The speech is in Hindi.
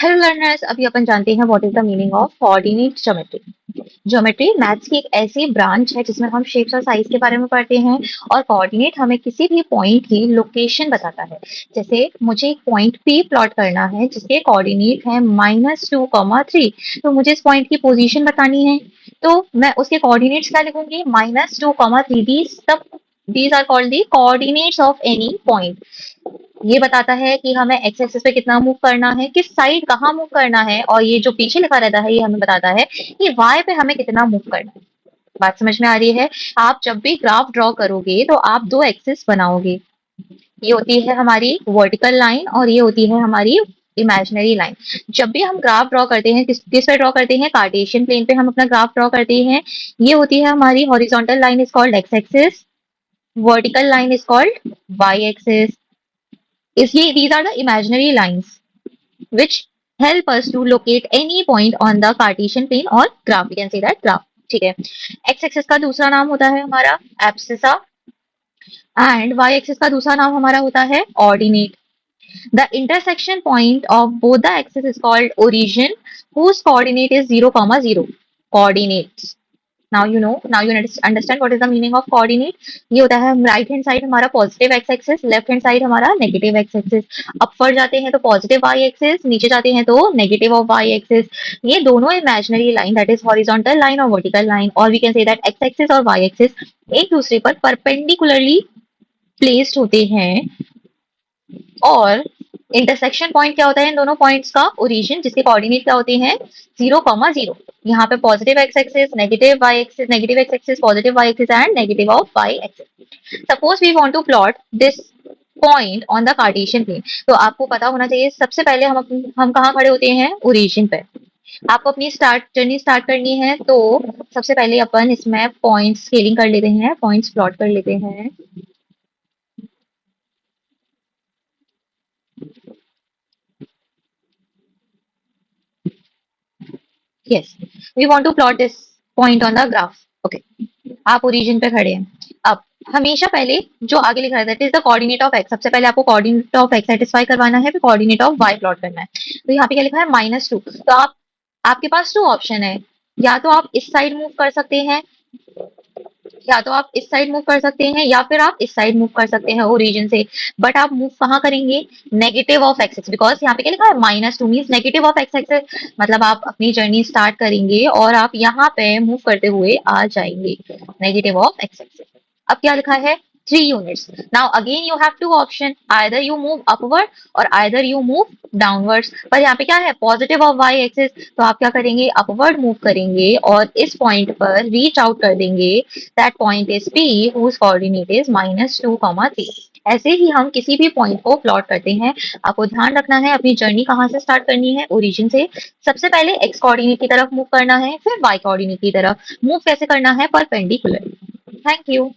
हेलो लर्नर्स, अभी अपन जानते हैं what is the meaning of coordinate geometry. Geometry maths की एक ऐसी ब्रांच है जिसमें हम शेप्स और साइज के बारे में पढ़ते हैं। और कोऑर्डिनेट हमें किसी भी पॉइंट की लोकेशन बताता है। जैसे मुझे एक पॉइंट पी प्लॉट करना है जिसके कोऑर्डिनेट है -2, 3। तो मुझे इस पॉइंट की पोजीशन बतानी है, तो मैं उसके कोऑर्डिनेट्स क्या लिखूंगी, -2, 3। These are called the coordinates of any point. ये बताता है कि हमें एक्स एक्सिस पे कितना मूव करना है, किस साइड कहाँ मूव करना है, और ये जो पीछे लिखा रहता है ये हमें बताता है कि वाई पे हमें कितना मूव करना है। बात समझ में आ रही है? आप जब भी ग्राफ ड्रॉ करोगे तो आप दो एक्सिस बनाओगे। ये होती है हमारी वर्टिकल लाइन और ये होती है हमारी इमेजिनरी लाइन। जब भी हम ग्राफ ड्रॉ करते हैं, किस पे ड्रॉ करते हैं, कार्टेशियन प्लेन पे हम अपना ग्राफ ड्रॉ करते हैं। ये होती है हमारी horizontal line is called X axis, vertical line is called Y axis. इसलिए these are the imaginary lines which help us to locate any point on the Cartesian plane or graph. We can say that graph. ठीक है। x एक्सिस का दूसरा नाम होता है हमारा एब्सिसा एंड y एक्सिस का दूसरा नाम हमारा होता है ordinate. The intersection point of both the axis is called origin whose coordinate is 0, 0 coordinates. Now you understand what is the meaning of coordinate. ये होता है राइट हैंड साइड हमारा positive X axis, left hand side हमारा नेगेटिव एक्स एक्सिस। अपर जाते हैं तो पॉजिटिव वाई एक्सिस, नीचे जाते हैं तो नेगेटिव ऑफ वाई एक्सिस। ये दोनों imaginary line that is horizontal line और वर्टिकल लाइन, और we can say that X axis और वाई एक्सिस एक दूसरे पर परपेंडिकुलरली प्लेस्ड होते हैं। और इंटरसेक्शन पॉइंट क्या होता है इन दोनों पॉइंट्स का, ओरिजिन, जिसके कोऑर्डिनेट क्या होते हैं 0, 0। यहाँ पे positive X axis, negative Y axis, negative X axis, positive Y axis and negative of Y axis. Suppose we want to plot this point on the Cartesian plane. तो आपको पता होना चाहिए सबसे पहले हम कहाँ खड़े होते हैं, ओरिजिन पे। आपको अपनी जर्नी स्टार्ट करनी है तो सबसे पहले अपन इसमें पॉइंट स्केलिंग कर लेते हैं, पॉइंट्स प्लॉट कर लेते हैं। Yes, we want to plot this point on the graph. Okay, आप ओरिजिन पे खड़े हैं। अब हमेशा पहले जो आगे लिखा रहता है is the coordinate of x. सबसे पहले आपको कोऑर्डिनेट ऑफ एक्स सेटिस्फाई करवाना है, फिर कोऑर्डिनेट ऑफ वाई प्लॉट करना है। तो यहाँ पे क्या लिखा है, -2। तो आपके पास टू ऑप्शन है, या तो आप इस साइड मूव कर सकते हैं, या तो आप इस साइड मूव कर सकते हैं, या फिर आप इस साइड मूव कर सकते हैं ओरिजिन से। बट आप मूव कहाँ करेंगे, negative of x axis, because यहाँ पे क्या लिखा है -2 means negative of x axis. मतलब आप अपनी जर्नी स्टार्ट करेंगे और आप यहाँ पे मूव करते हुए आ जाएंगे नेगेटिव ऑफ एक्स एक्सिस। अब क्या लिखा है, 3 units. Now again you have two option, either you move upward or either you move downwards. पर यहाँ पे क्या है, पॉजिटिव ऑफ वाई एक्सिस, तो आप क्या करेंगे, अपवर्ड मूव करेंगे और इस पॉइंट पर रीच आउट कर देंगे। That point is P whose coordinate is -2, 3। ऐसे ही हम किसी भी पॉइंट को प्लॉट करते हैं। आपको ध्यान रखना है अपनी जर्नी कहाँ से स्टार्ट करनी है, ओरिजिन से। सबसे पहले एक्स कोऑर्डिनेट की तरफ मूव करना है, फिर वाई कोऑर्डिनेट की तरफ। मूव कैसे करना है, परपेंडिकुलर। Thank you.